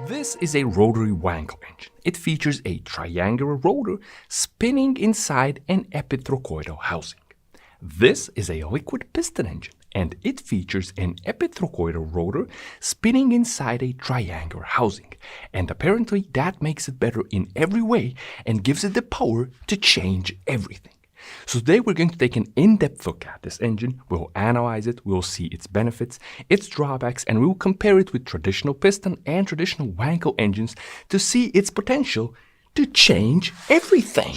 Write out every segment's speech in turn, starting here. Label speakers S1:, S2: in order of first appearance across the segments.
S1: This is a rotary Wankel engine. It features a triangular rotor spinning inside an epitrochoidal housing. This is a liquid piston engine, and it features an epitrochoidal rotor spinning inside a triangular housing. And apparently that makes it better in every way and gives it the power to change everything. So today we're going to take an in-depth look at this engine. We'll analyze it, we'll see its benefits, its drawbacks, and we'll compare it with traditional piston and traditional Wankel engines to see its potential to change everything.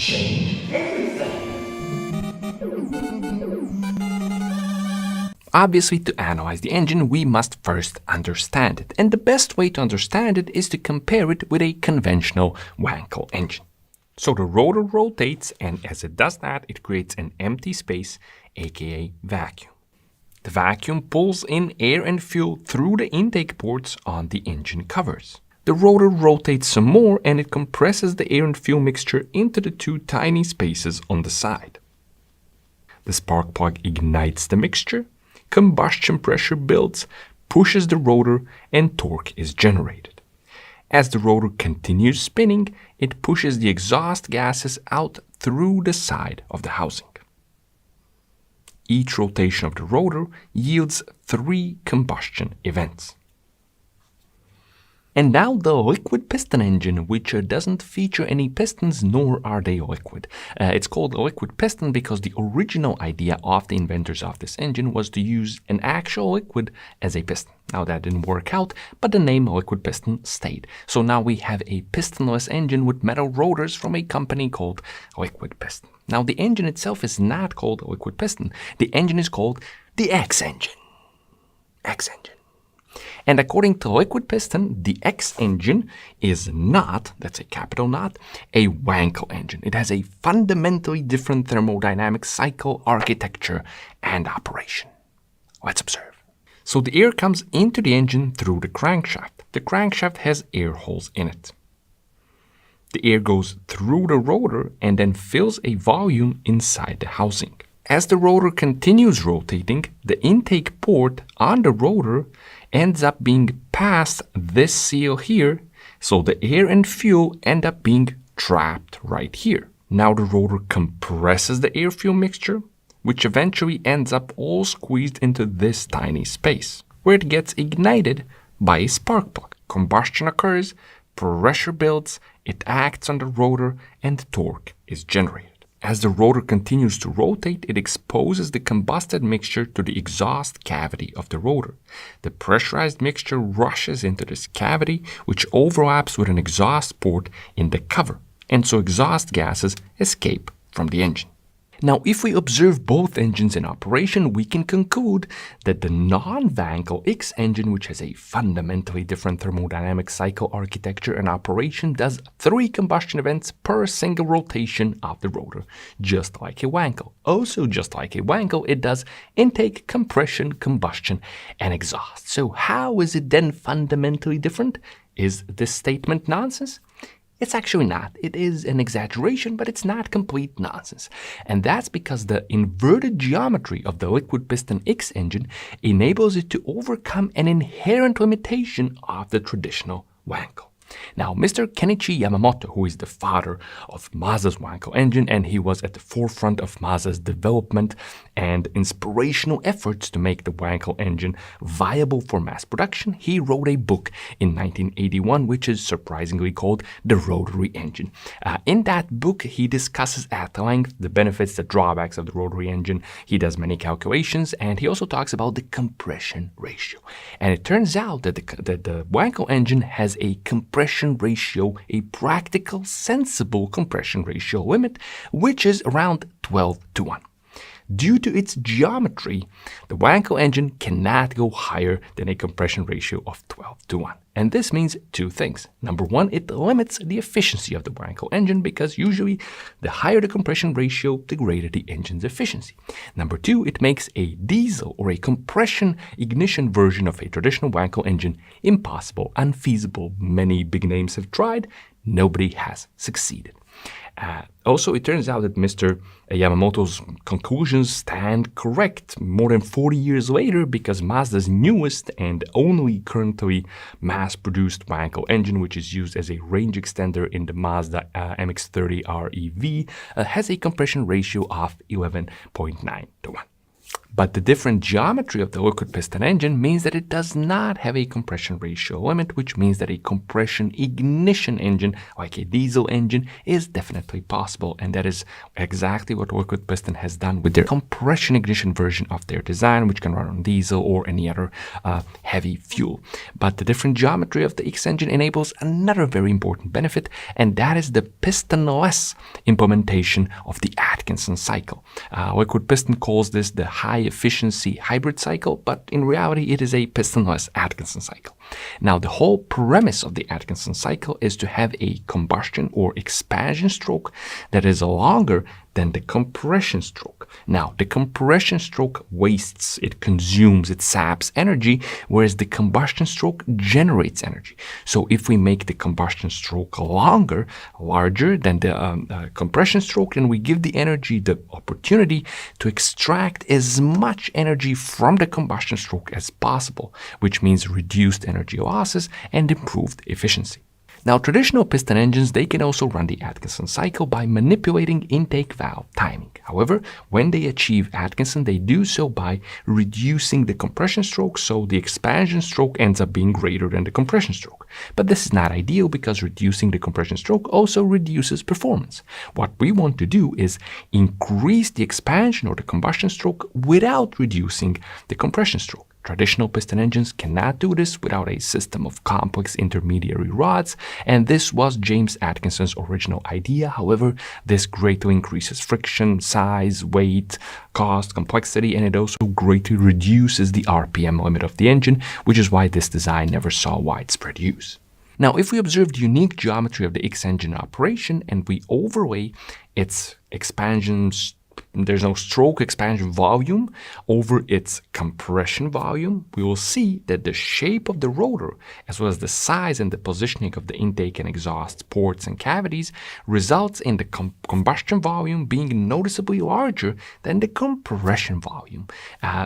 S1: Obviously, to analyze the engine, we must first understand it. And the best way to understand it is to compare it with a conventional Wankel engine. So the rotor rotates, and as it does that, it creates an empty space, aka vacuum. The vacuum pulls in air and fuel through the intake ports on the engine covers. The rotor rotates some more, and it compresses the air and fuel mixture into the two tiny spaces on the side. The spark plug ignites the mixture, combustion pressure builds, pushes the rotor, and torque is generated. As the rotor continues spinning, it pushes the exhaust gases out through the side of the housing. Each rotation of the rotor yields 3 combustion events. And now the liquid piston engine, which doesn't feature any pistons, nor are they liquid. It's called a liquid piston because the original idea of the inventors of this engine was to use an actual liquid as a piston. Now that didn't work out, but the name liquid piston stayed. So now we have a pistonless engine with metal rotors from a company called Liquid Piston. Now the engine itself is not called a liquid piston. The engine is called the X engine. X engine. And according to Liquid Piston, the X engine is not, that's a capital not, a Wankel engine. It has a fundamentally different thermodynamic cycle, architecture, and operation. Let's observe. So the air comes into the engine through the crankshaft. The crankshaft has air holes in it. The air goes through the rotor and then fills a volume inside the housing. As the rotor continues rotating, the intake port on the rotor ends up being past this seal here, so the air and fuel end up being trapped right here. Now the rotor compresses the air-fuel mixture, which eventually ends up all squeezed into this tiny space, where it gets ignited by a spark plug. Combustion occurs, pressure builds, it acts on the rotor, and torque is generated. As the rotor continues to rotate, it exposes the combusted mixture to the exhaust cavity of the rotor. The pressurized mixture rushes into this cavity, which overlaps with an exhaust port in the cover, and so exhaust gases escape from the engine. Now, if we observe both engines in operation, we can conclude that the non-Wankel X engine, which has a fundamentally different thermodynamic cycle architecture and operation, does 3 combustion events per single rotation of the rotor, just like a Wankel. Also, just like a Wankel, it does intake, compression, combustion, and exhaust. So how is it then fundamentally different? Is this statement nonsense? It's actually not. It is an exaggeration, but it's not complete nonsense. And that's because the inverted geometry of the liquid piston X engine enables it to overcome an inherent limitation of the traditional Wankel. Now, Mr. Kenichi Yamamoto, who is the father of Mazda's Wankel engine, and he was at the forefront of Mazda's development and inspirational efforts to make the Wankel engine viable for mass production, he wrote a book in 1981, which is surprisingly called The Rotary Engine. In that book, he discusses at length the benefits, the drawbacks of the rotary engine. He does many calculations, and he also talks about the compression ratio. And it turns out that the Wankel engine has a compression ratio, a practical, sensible compression ratio limit, which is around 12:1. Due to its geometry, the Wankel engine cannot go higher than a compression ratio of 12:1. And this means 2 things. Number 1, it limits the efficiency of the Wankel engine because usually the higher the compression ratio, the greater the engine's efficiency. Number 2, it makes a diesel or a compression ignition version of a traditional Wankel engine impossible, unfeasible. Many big names have tried, nobody has succeeded. Also, it turns out that Mr. Yamamoto's conclusions stand correct more than 40 years later because Mazda's newest and only currently mass-produced Wankel engine, which is used as a range extender in the Mazda MX-30 REV, has a compression ratio of 11.9 to 1. But the different geometry of the liquid piston engine means that it does not have a compression ratio limit, which means that a compression ignition engine, like a diesel engine, is definitely possible. And that is exactly what liquid piston has done with their compression ignition version of their design, which can run on diesel or any other heavy fuel. But the different geometry of the X engine enables another very important benefit, and that is the pistonless implementation of the Atkinson cycle. Liquid piston calls this the high-efficiency hybrid cycle, but in reality it is a pistonless Atkinson cycle. Now, the whole premise of the Atkinson cycle is to have a combustion or expansion stroke that is longer than the compression stroke. Now, the compression stroke wastes, it consumes, it saps energy, whereas the combustion stroke generates energy. So if we make the combustion stroke larger than the compression stroke, then we give the energy the opportunity to extract as much energy from the combustion stroke as possible, which means reduced energy losses and improved efficiency. Now, traditional piston engines, they can also run the Atkinson cycle by manipulating intake valve timing. However, when they achieve Atkinson, they do so by reducing the compression stroke, so the expansion stroke ends up being greater than the compression stroke. But this is not ideal because reducing the compression stroke also reduces performance. What we want to do is increase the expansion or the combustion stroke without reducing the compression stroke. Traditional piston engines cannot do this without a system of complex intermediary rods, and this was James Atkinson's original idea. However, this greatly increases friction, size, weight, cost, complexity, and it also greatly reduces the RPM limit of the engine, which is why this design never saw widespread use. Now, if we observe the unique geometry of the X engine operation and we overlay its expansions, there's no stroke expansion volume over its compression volume, we will see that the shape of the rotor, as well as the size and the positioning of the intake and exhaust ports and cavities, results in the combustion volume being noticeably larger than the compression volume.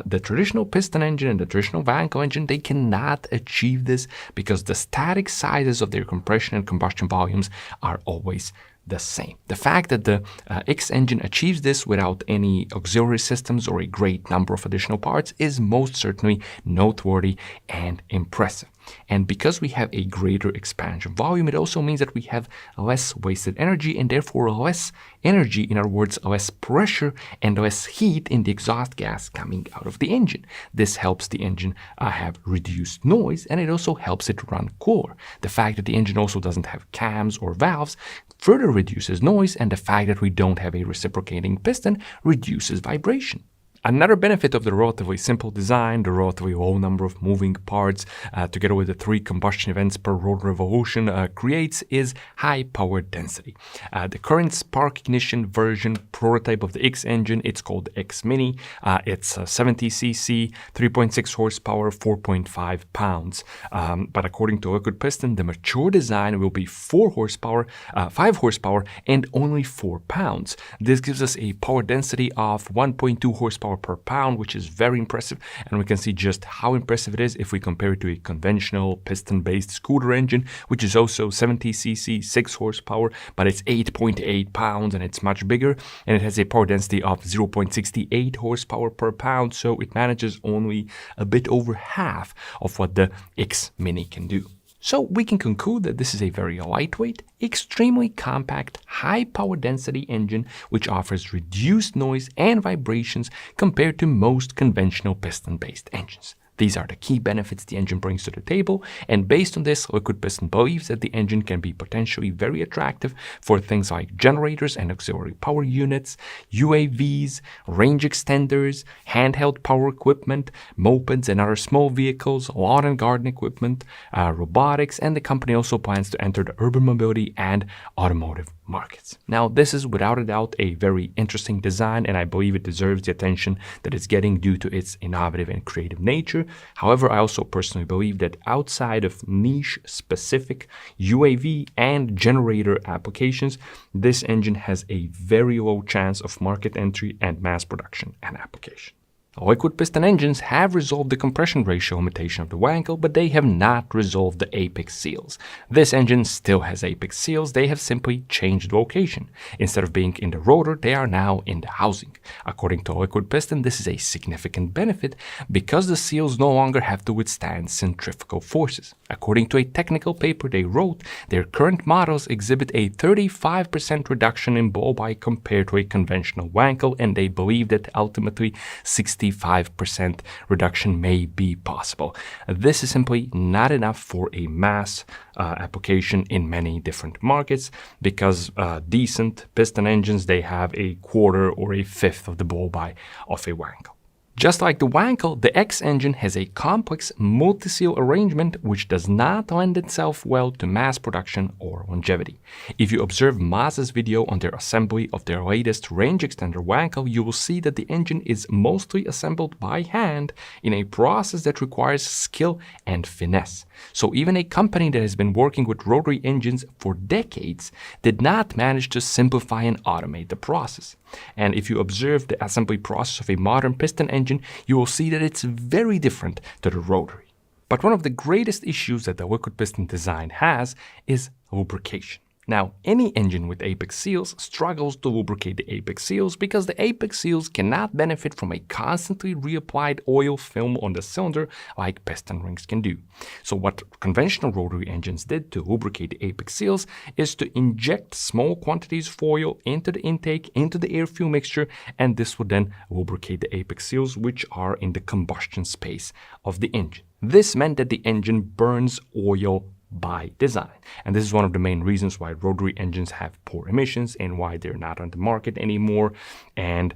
S1: The traditional piston engine and the traditional Wankel engine, they cannot achieve this because the static sizes of their compression and combustion volumes are always the same. The fact that the X engine achieves this without any auxiliary systems or a great number of additional parts is most certainly noteworthy and impressive. And because we have a greater expansion volume, it also means that we have less wasted energy and therefore less energy, in other words, less pressure and less heat in the exhaust gas coming out of the engine. This helps the engine have reduced noise, and it also helps it run cooler. The fact that the engine also doesn't have cams or valves further reduces noise, and the fact that we don't have a reciprocating piston reduces vibration. Another benefit of the relatively simple design, the relatively low number of moving parts, together with the 3 combustion events per rotor revolution creates is high power density. The current spark ignition version prototype of the X engine, it's called X Mini. It's 70 cc, 3.6 horsepower, 4.5 pounds. But according to Liquid Piston, the mature design will be 5 horsepower, and only 4 pounds. This gives us a power density of 1.2 horsepower per pound, which is very impressive, and we can see just how impressive it is if we compare it to a conventional piston-based scooter engine, which is also 70 cc, 6 horsepower, but it's 8.8 pounds and it's much bigger, and it has a power density of 0.68 horsepower per pound, so it manages only a bit over half of what the X Mini can do. So we can conclude that this is a very lightweight, extremely compact, high power density engine which offers reduced noise and vibrations compared to most conventional piston-based engines. These are the key benefits the engine brings to the table, and based on this, Liquid Piston believes that the engine can be potentially very attractive for things like generators and auxiliary power units, UAVs, range extenders, handheld power equipment, mopeds and other small vehicles, lawn and garden equipment, robotics, and the company also plans to enter the urban mobility and automotive markets. Now, this is without a doubt a very interesting design, and I believe it deserves the attention that it's getting due to its innovative and creative nature. However, I also personally believe that outside of niche-specific UAV and generator applications, this engine has a very low chance of market entry and mass production and application. Liquid piston engines have resolved the compression ratio limitation of the Wankel, but they have not resolved the apex seals. This engine still has apex seals, they have simply changed location. Instead of being in the rotor, they are now in the housing. According to liquid piston, this is a significant benefit because the seals no longer have to withstand centrifugal forces. According to a technical paper they wrote, their current models exhibit a 35% reduction in blow-by compared to a conventional Wankel, and they believe that ultimately 65% reduction may be possible. This is simply not enough for a mass application in many different markets because decent piston engines, they have a quarter or a fifth of the blow-by of a Wankel. Just like the Wankel, the X engine has a complex multi-seal arrangement which does not lend itself well to mass production or longevity. If you observe Mazda's video on their assembly of their latest range extender Wankel, you will see that the engine is mostly assembled by hand in a process that requires skill and finesse. So even a company that has been working with rotary engines for decades did not manage to simplify and automate the process. And if you observe the assembly process of a modern piston engine, you will see that it's very different to the rotary. But one of the greatest issues that the liquid piston design has is lubrication. Now, any engine with apex seals struggles to lubricate the apex seals because the apex seals cannot benefit from a constantly reapplied oil film on the cylinder like piston rings can do. So what conventional rotary engines did to lubricate the apex seals is to inject small quantities of oil into the intake, into the air-fuel mixture, and this would then lubricate the apex seals, which are in the combustion space of the engine. This meant that the engine burns oil by design. And this is one of the main reasons why rotary engines have poor emissions and why they're not on the market anymore, and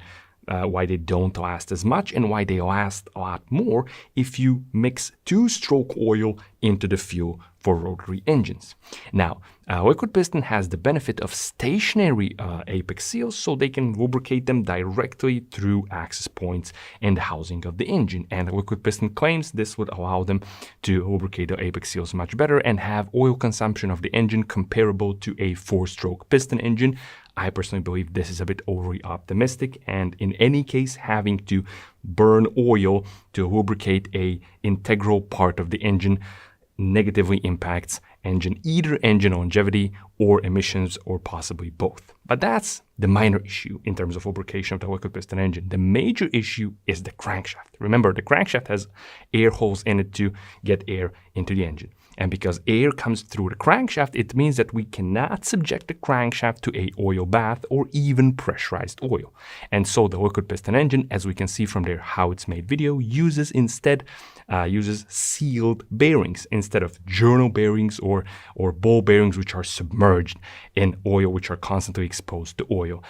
S1: why they don't last as much and why they last a lot more if you mix two-stroke oil into the fuel for rotary engines. Now, liquid piston has the benefit of stationary apex seals, so they can lubricate them directly through access points in the housing of the engine. And liquid piston claims this would allow them to lubricate the apex seals much better and have oil consumption of the engine comparable to a four-stroke piston engine. I personally believe this is a bit overly optimistic, and in any case, having to burn oil to lubricate an integral part of the engine negatively impacts either engine longevity or emissions, or possibly both. But that's the minor issue in terms of lubrication of the liquid piston engine. The major issue is the crankshaft. Remember, the crankshaft has air holes in it to get air into the engine. And because air comes through the crankshaft, it means that we cannot subject the crankshaft to an oil bath or even pressurized oil. And so the liquid piston engine, as we can see from their How It's Made video, uses sealed bearings instead of journal bearings or ball bearings, which are submerged in oil, which are constantly exposed to oil.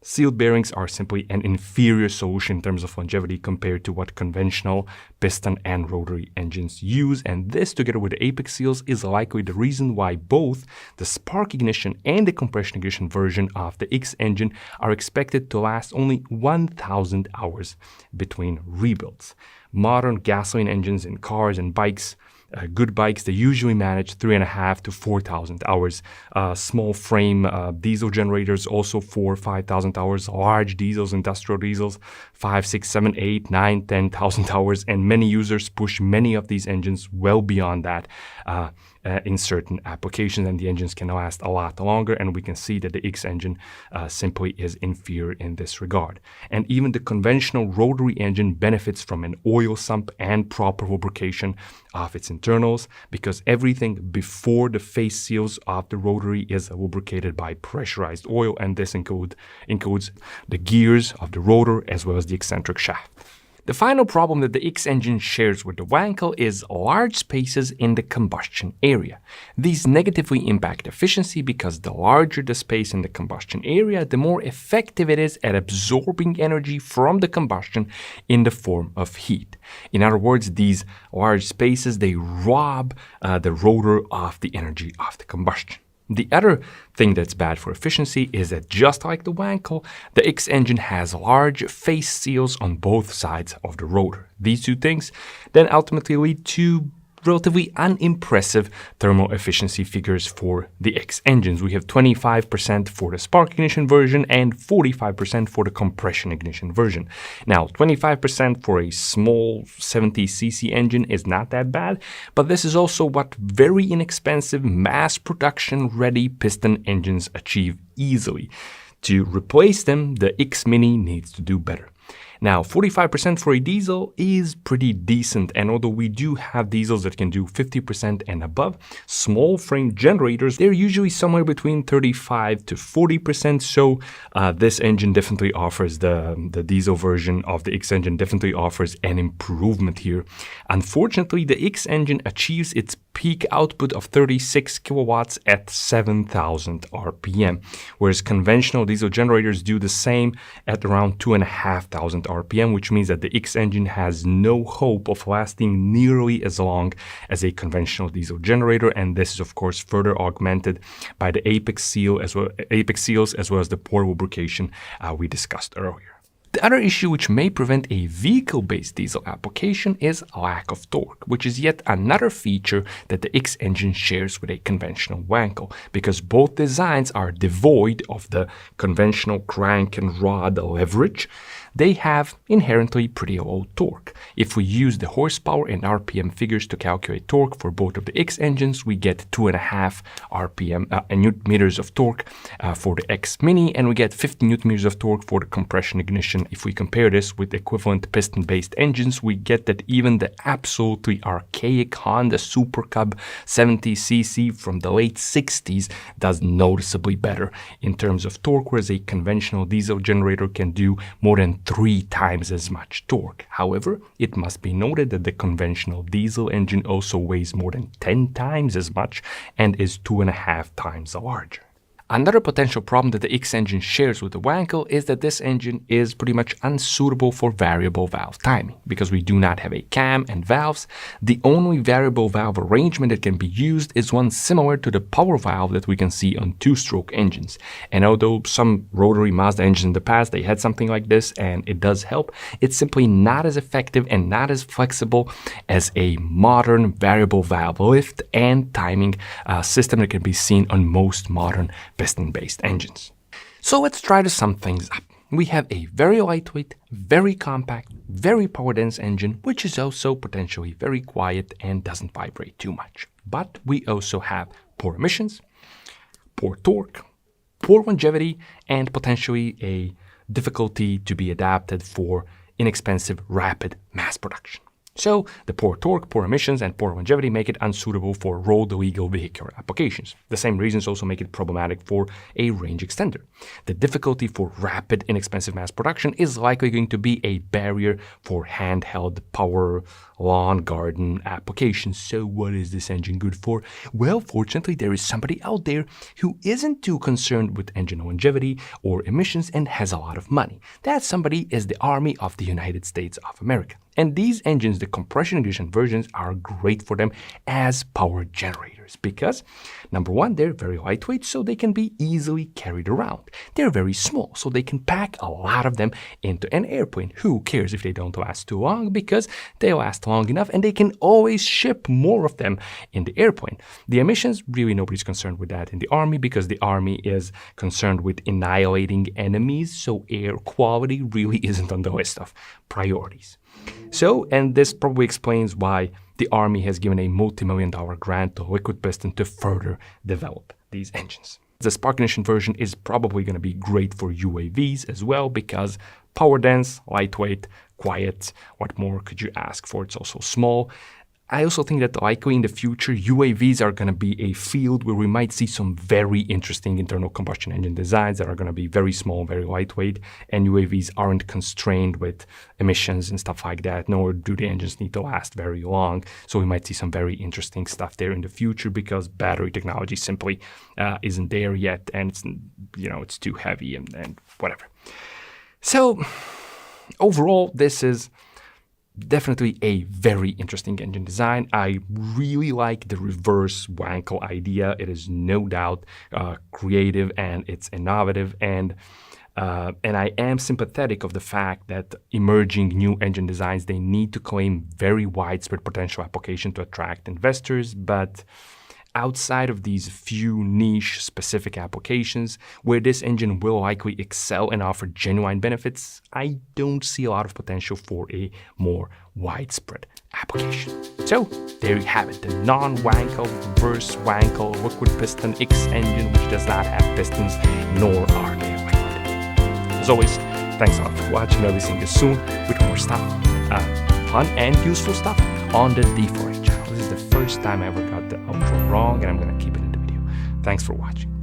S1: Sealed bearings are simply an inferior solution in terms of longevity compared to what conventional piston and rotary engines use, and this, together with the apex seals, is likely the reason why both the spark ignition and the compression ignition version of the X engine are expected to last only 1,000 hours between rebuilds. Modern gasoline engines in cars and bikes, good bikes, they usually manage 3,500 to 4,000 hours. Small frame diesel generators also 4,000 or 5,000 hours. Large diesels, industrial diesels, 5,000, 6,000, 7,000, 8,000, 10,000 hours. And many users push many of these engines well beyond that in certain applications, and the engines can last a lot longer. And we can see that the X engine simply is inferior in this regard. And even the conventional rotary engine benefits from an oil sump and proper lubrication of its internals, because everything before the face seals of the rotary is lubricated by pressurized oil, and this includes the gears of the rotor as well as the eccentric shaft. The final problem that the X engine shares with the Wankel is large spaces in the combustion area. These negatively impact efficiency because the larger the space in the combustion area, the more effective it is at absorbing energy from the combustion in the form of heat. In other words, these large spaces, they rob the rotor of the energy of the combustion. The other thing that's bad for efficiency is that just like the Wankel, the X engine has large face seals on both sides of the rotor. These two things then ultimately lead to relatively unimpressive thermal efficiency figures for the X engines. We have 25% for the spark ignition version and 45% for the compression ignition version. Now, 25% for a small 70cc engine is not that bad, but this is also what very inexpensive mass production ready piston engines achieve easily. To replace them, the X Mini needs to do better. Now, 45% for a diesel is pretty decent, and although we do have diesels that can do 50% and above, small frame generators, they're usually somewhere between 35 to 40%, so this engine definitely offers, the diesel version of the X engine definitely offers an improvement here. Unfortunately, the X engine achieves its peak output of 36 kilowatts at 7,000 RPM, whereas conventional diesel generators do the same at around 2,500 RPM, which means that the X engine has no hope of lasting nearly as long as a conventional diesel generator, and this is of course further augmented by the apex seals as well as the pore lubrication we discussed earlier. The other issue which may prevent a vehicle-based diesel application is lack of torque, which is yet another feature that the X engine shares with a conventional Wankel, because both designs are devoid of the conventional crank and rod leverage. They have inherently pretty low torque. If we use the horsepower and RPM figures to calculate torque for both of the X engines, we get 2.5 Newton meters of torque for the X Mini, and we get 50 Newton meters of torque for the compression ignition. If we compare this with equivalent piston-based engines, we get that even the absolutely archaic Honda Super Cub 70cc from the late 60s does noticeably better in terms of torque, whereas a conventional diesel generator can do more than 3 times as much torque. However, it must be noted that the conventional diesel engine also weighs more than 10 times as much and is 2.5 times larger. Another potential problem that the X engine shares with the Wankel is that this engine is pretty much unsuitable for variable valve timing. Because we do not have a cam and valves, the only variable valve arrangement that can be used is one similar to the power valve that we can see on two-stroke engines. And although some rotary Mazda engines in the past, they had something like this and it does help, it's simply not as effective and not as flexible as a modern variable valve lift and timing system that can be seen on most modern piston-based engines. So let's try to sum things up. We have a very lightweight, very compact, very power-dense engine, which is also potentially very quiet and doesn't vibrate too much. But we also have poor emissions, poor torque, poor longevity, and potentially a difficulty to be adapted for inexpensive, rapid mass production. So the poor torque, poor emissions, and poor longevity make it unsuitable for road-legal vehicular applications. The same reasons also make it problematic for a range extender. The difficulty for rapid, inexpensive mass production is likely going to be a barrier for handheld power, lawn, garden applications. So what is this engine good for? Well, fortunately, there is somebody out there who isn't too concerned with engine longevity or emissions and has a lot of money. That somebody is the Army of the United States of America. And these engines, the compression ignition versions, are great for them as power generators because, number one, they're very lightweight, so they can be easily carried around. They're very small, so they can pack a lot of them into an airplane. Who cares if they don't last too long, because they last long enough and they can always ship more of them in the airplane. The emissions, really nobody's concerned with that in the Army because the Army is concerned with annihilating enemies, so air quality really isn't on the list of priorities. So, and this probably explains why the Army has given a multi-million-dollar grant to Liquid Piston to further develop these engines. The spark ignition version is probably going to be great for UAVs as well because power dense, lightweight, quiet, what more could you ask for? It's also small. I also think that likely in the future, UAVs are going to be a field where we might see some very interesting internal combustion engine designs that are going to be very small, very lightweight, and UAVs aren't constrained with emissions and stuff like that, nor do the engines need to last very long. So we might see some very interesting stuff there in the future because battery technology simply isn't there yet, and it's too heavy and whatever. So overall, this is definitely a very interesting engine design. I really like the reverse Wankel idea. It is no doubt creative and it's innovative, and I am sympathetic of the fact that emerging new engine designs, they need to claim very widespread potential application to attract investors, but outside of these few niche specific applications where this engine will likely excel and offer genuine benefits, I don't see a lot of potential for a more widespread application. So there you have it, the non-Wankel, reverse Wankel liquid piston X engine, which does not have pistons nor are they liquid. As always, thanks a lot for watching. I'll be seeing you soon with more stuff, fun and useful stuff on the D4A channel. This is the first time I ever got the outro wrong, and I'm gonna keep it in the video. Thanks for watching.